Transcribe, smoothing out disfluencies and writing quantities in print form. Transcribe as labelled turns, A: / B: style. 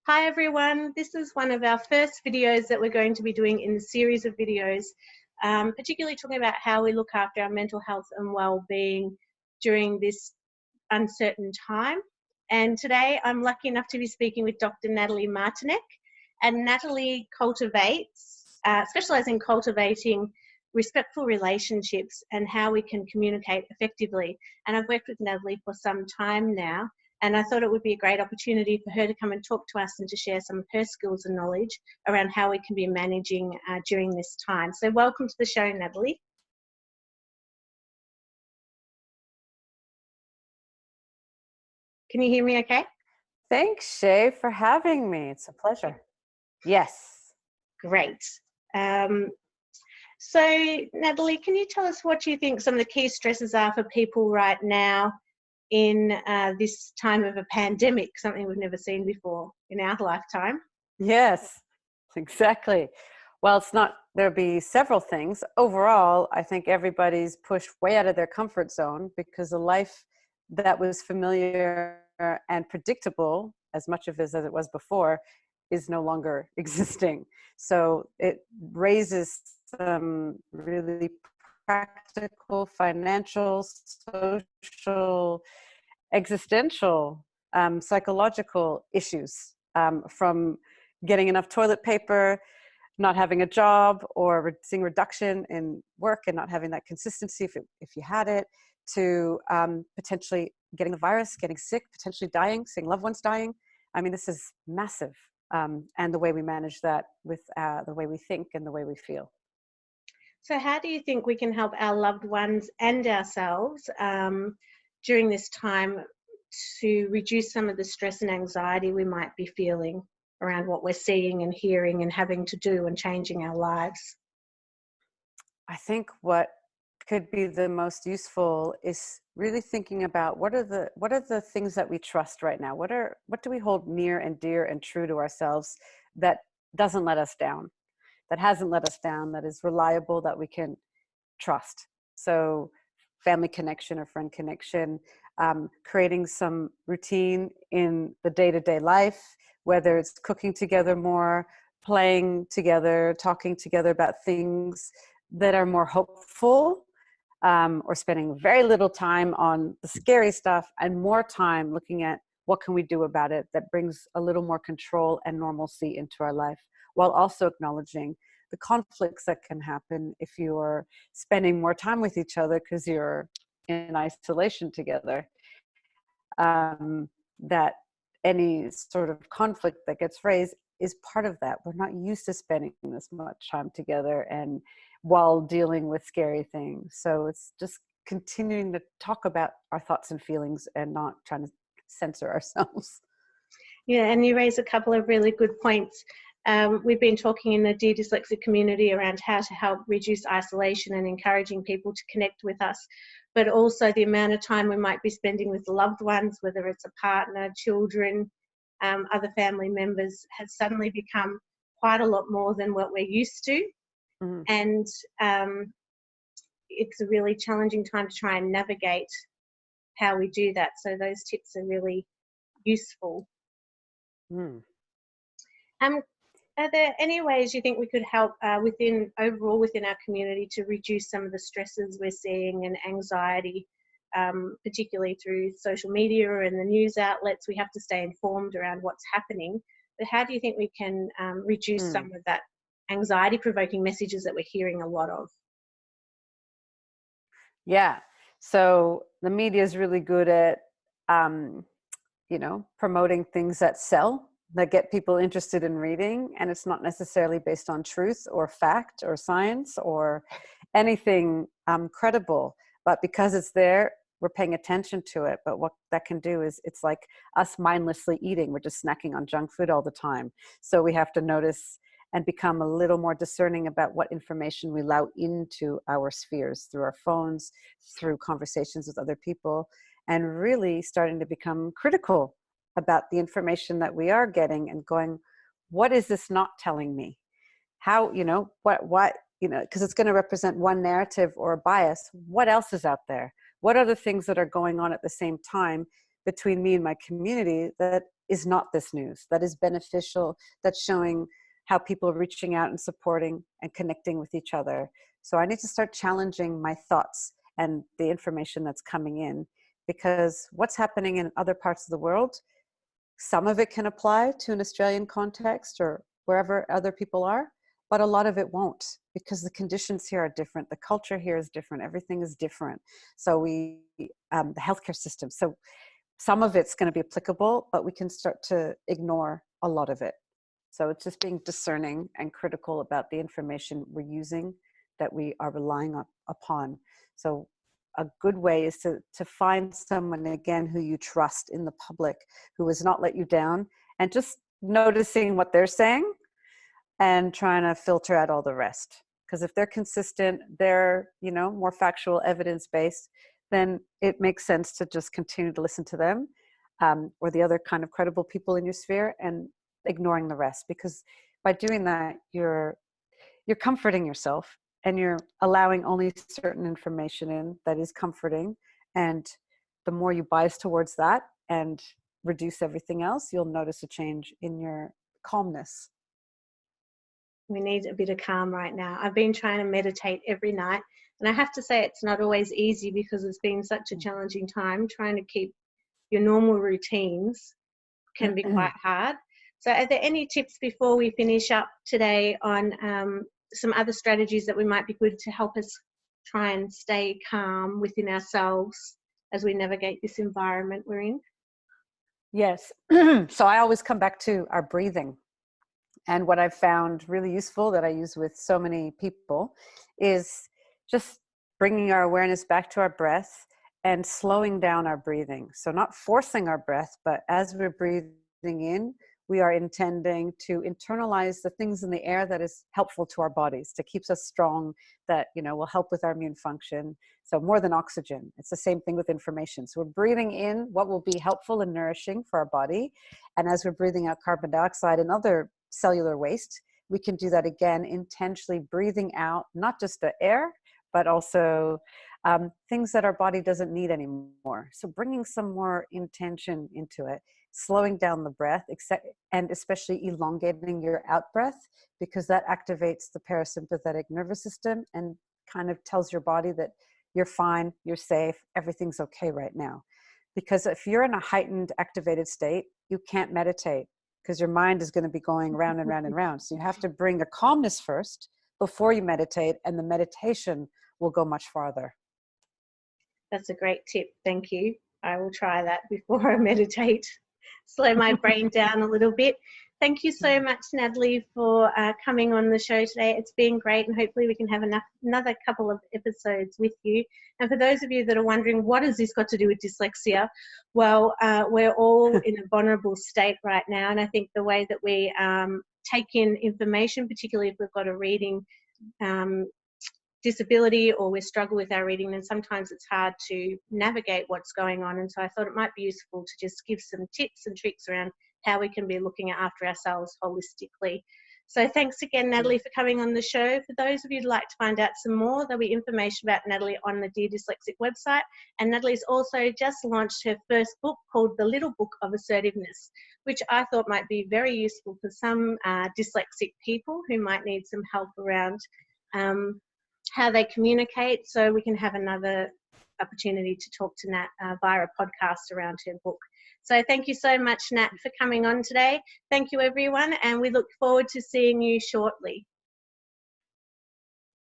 A: Hi everyone, this is one of our first videos that we're going to be doing in the series of videos, particularly talking about how we look after our mental health and well-being during this uncertain time. And today I'm lucky enough to be speaking with Dr. Nathalie Martinek, and Nathalie specialises in cultivating respectful relationships and how we can communicate effectively. And I've worked with Nathalie for some time now, and I thought it would be a great opportunity for her to come and talk to us and to share some of her skills and knowledge around how we can be managing during this time. So welcome to the show, Nathalie. Can you hear me okay?
B: Thanks, Shae, for having me. It's a pleasure. Yes.
A: Great. So, Nathalie, can you tell us what you think some of the key stresses are for people right now in this time of a pandemic, something we've never seen before in our lifetime?
B: Yes, exactly. Well, there'll be several things. Overall, I think everybody's pushed way out of their comfort zone because a life that was familiar and predictable, as much of it as it was before, is no longer existing. So it raises some really practical, financial, social, existential, psychological issues, from getting enough toilet paper, not having a job, or seeing reduction in work and not having that consistency if you had it, to potentially getting the virus, getting sick, potentially dying, seeing loved ones dying. I mean, this is massive. And the way we manage that with the way we think and the way we feel.
A: So how do you think we can help our loved ones and ourselves during this time to reduce some of the stress and anxiety we might be feeling around what we're seeing and hearing and having to do and changing our lives?
B: I think what could be the most useful is really thinking about what are the things that we trust right now? What do we hold near and dear and true to ourselves that doesn't let us down, that hasn't let us down, that is reliable, that we can trust? So family connection or friend connection, creating some routine in the day-to-day life, whether it's cooking together more, playing together, talking together about things that are more hopeful, or spending very little time on the scary stuff and more time looking at what can we do about it that brings a little more control and normalcy into our life, while also acknowledging the conflicts that can happen if you're spending more time with each other because you're in isolation together. That any sort of conflict that gets raised is part of that. We're not used to spending this much time together and while dealing with scary things. So it's just continuing to talk about our thoughts and feelings and not trying to censor ourselves.
A: Yeah, and you raise a couple of really good points. We've been talking in the Dear Dyslexic community around how to help reduce isolation and encouraging people to connect with us, but also the amount of time we might be spending with loved ones, whether it's a partner, children, other family members, has suddenly become quite a lot more than what we're used to. Mm-hmm. And it's a really challenging time to try and navigate how we do that. So those tips are really useful. Mm. Are there any ways you think we could help within our community to reduce some of the stresses we're seeing and anxiety, particularly through social media and the news outlets? We have to stay informed around what's happening, but how do you think we can reduce some of that anxiety-provoking messages that we're hearing a lot of?
B: Yeah, so the media is really good at, promoting things that sell, that get people interested in reading, and it's not necessarily based on truth or fact or science or anything credible, but because it's there, we're paying attention to it. But what that can do is, it's like us mindlessly eating. We're just snacking on junk food all the time. So we have to notice and become a little more discerning about what information we allow into our spheres through our phones, through conversations with other people, and really starting to become critical about the information that we are getting and going, what is this not telling me? How, because it's going to represent one narrative or a bias. What else is out there? What are the things that are going on at the same time between me and my community that is not this news, that is beneficial, that's showing how people are reaching out and supporting and connecting with each other. So I need to start challenging my thoughts and the information that's coming in, because what's happening in other parts of the world, some of it can apply to an Australian context or wherever other people are, but a lot of it won't, because the conditions here are different. The culture here is different. Everything is different. So the healthcare system. So some of it's going to be applicable, but we can start to ignore a lot of it. So it's just being discerning and critical about the information we're using, that we are relying upon. So a good way is to find someone, again, who you trust in the public, who has not let you down, and just noticing what they're saying and trying to filter out all the rest. Because if they're consistent, they're, more factual, evidence-based, then it makes sense to just continue to listen to them, or the other kind of credible people in your sphere, and ignoring the rest. Because by doing that, you're comforting yourself, and you're allowing only certain information in that is comforting. And the more you bias towards that and reduce everything else, you'll notice a change in your calmness.
A: We need a bit of calm right now. I've been trying to meditate every night, and I have to say it's not always easy, because it's been such a challenging time. Trying to keep your normal routines can be quite hard. So are there any tips before we finish up today on some other strategies that we might be good to help us try and stay calm within ourselves as we navigate this environment we're in?
B: Yes. So I always come back to our breathing. And what I've found really useful, that I use with so many people, is just bringing our awareness back to our breath and slowing down our breathing. So not forcing our breath, but as we're breathing in, we are intending to internalize the things in the air that is helpful to our bodies, that keeps us strong, that, will help with our immune function. So more than oxygen. It's the same thing with information. So we're breathing in what will be helpful and nourishing for our body. And as we're breathing out carbon dioxide and other cellular waste, we can do that again, intentionally breathing out, not just the air, but also things that our body doesn't need anymore. So bringing some more intention into it, slowing down the breath, and especially elongating your out breath, because that activates the parasympathetic nervous system and kind of tells your body that you're fine, you're safe, everything's okay right now. Because if you're in a heightened, activated state, you can't meditate, because your mind is going to be going round and round and round. So you have to bring a calmness first before you meditate, and the meditation will go much farther.
A: That's a great tip. Thank you. I will try that before I meditate. Slow my brain down a little bit. Thank you so much, Nathalie, for coming on the show today. It's been great, and hopefully we can have another couple of episodes with you. And for those of you that are wondering, what has this got to do with dyslexia? Well, we're all in a vulnerable state right now, and I think the way that we take in information, particularly if we've got a reading disability or we struggle with our reading, then sometimes it's hard to navigate what's going on. And so I thought it might be useful to just give some tips and tricks around how we can be looking after ourselves holistically. So thanks again, Nathalie, for coming on the show. For those of you who'd like to find out some more, there'll be information about Nathalie on the Dear Dyslexic website. And Nathalie's also just launched her first book called The Little Book of Assertiveness, which I thought might be very useful for some dyslexic people who might need some help around how they communicate. So we can have another opportunity to talk to Nat via a podcast around her book. So thank you so much, Nat, for coming on today. Thank you, everyone, and we look forward to seeing you shortly.